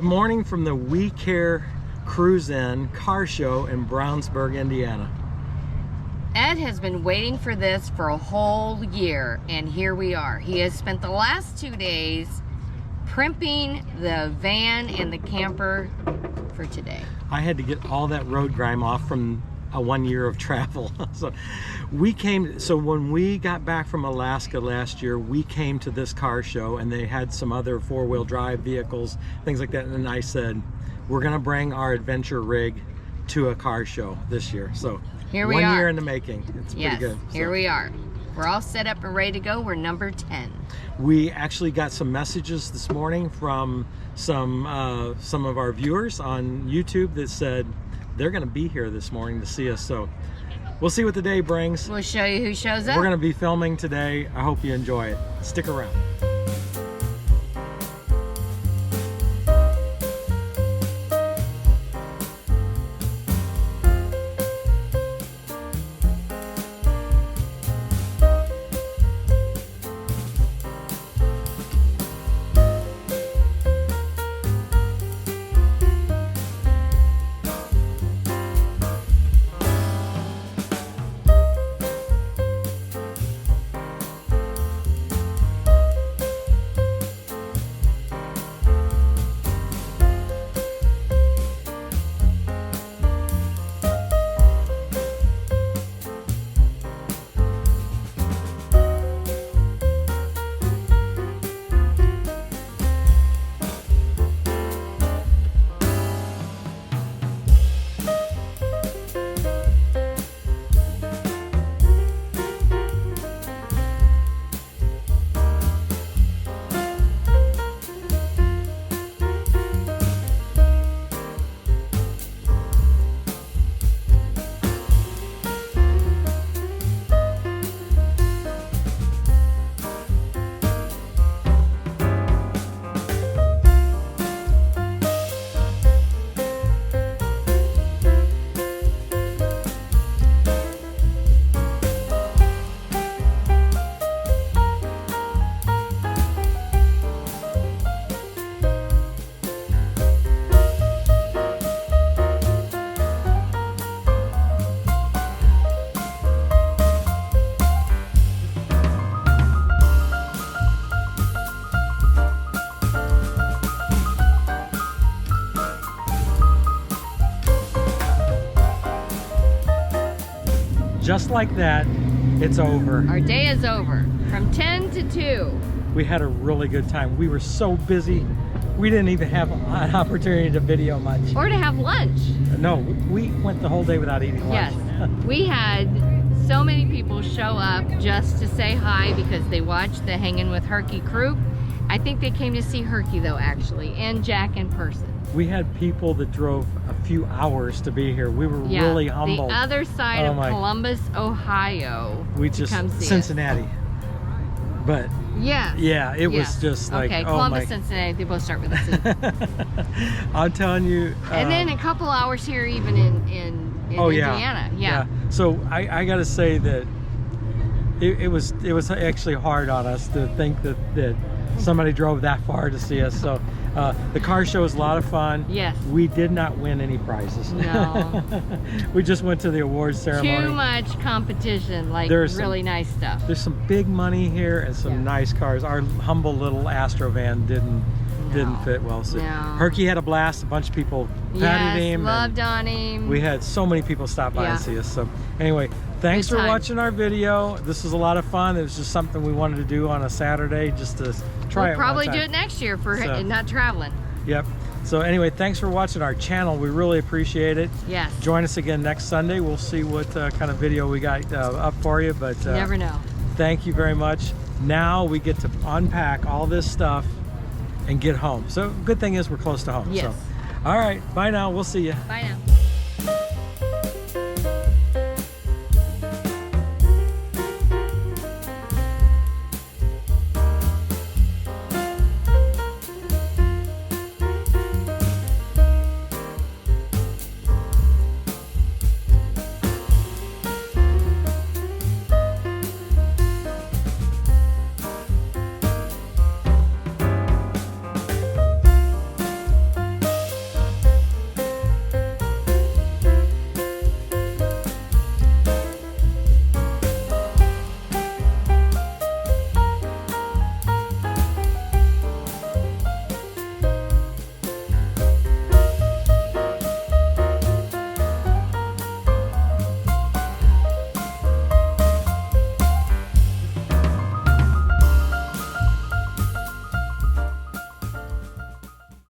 Good morning from the We Care Cruise-In car show in Brownsburg, Indiana. Ed has been waiting for this for a whole year, and here we are. He has spent the last 2 days primping the van and the camper for today. I had to get all that road grime off from a 1 year of travel. So when we got back from Alaska last year, we came to this car show and they had some other four-wheel drive vehicles, things like that. And I said, we're gonna bring our adventure rig to a car show this year. So here we are. 1 year in the making. It's pretty good. Here we are. We're all set up and ready to go. We're number 10. We actually got some messages this morning from some of our viewers on YouTube that said they're going to be here this morning to see us. So we'll see what the day brings. We'll show you who shows up. We're going to be filming today. I hope you enjoy it. Stick around. Just like that, it's over. Our day is over. From 10 to 2. We had a really good time. We were so busy, we didn't even have an opportunity to video much. Or to have lunch. No, we went the whole day without eating lunch. Yes. We had so many people show up just to say hi because they watched the Hangin' with Herky crew. I think they came to see Herky though, actually, and Jack in person. We had people that drove a few hours to be here. We were really humbled. The other side of Columbus, Ohio. We just Cincinnati. But yeah, it was just like, okay, Columbus, Cincinnati, they both start with a C. I'm telling you. And then a couple hours here, even in Indiana. Yeah. So I got to say that it was actually hard on us to think that somebody drove that far to see us. So the car show was a lot of fun. Yes. We did not win any prizes. No. We just went to the awards ceremony. Too much competition, like really nice stuff. There's some big money here and some nice cars. Our humble little Astro van didn't fit well. So Herky had a blast. A bunch of people patted him. Loved on him. We had so many people stop by and see us. So anyway, thanks for watching our video. This was a lot of fun. It was just something we wanted to do on a Saturday just to try it. We'll probably do it next year for not traveling. Yep. So anyway, thanks for watching our channel. We really appreciate it. Yes. Join us again next Sunday. We'll see what kind of video we got up for you. But you never know. Thank you very much. Now we get to unpack all this stuff and get home. So good thing is we're close to home. Yes. So, all right. Bye now. We'll see you. Bye now.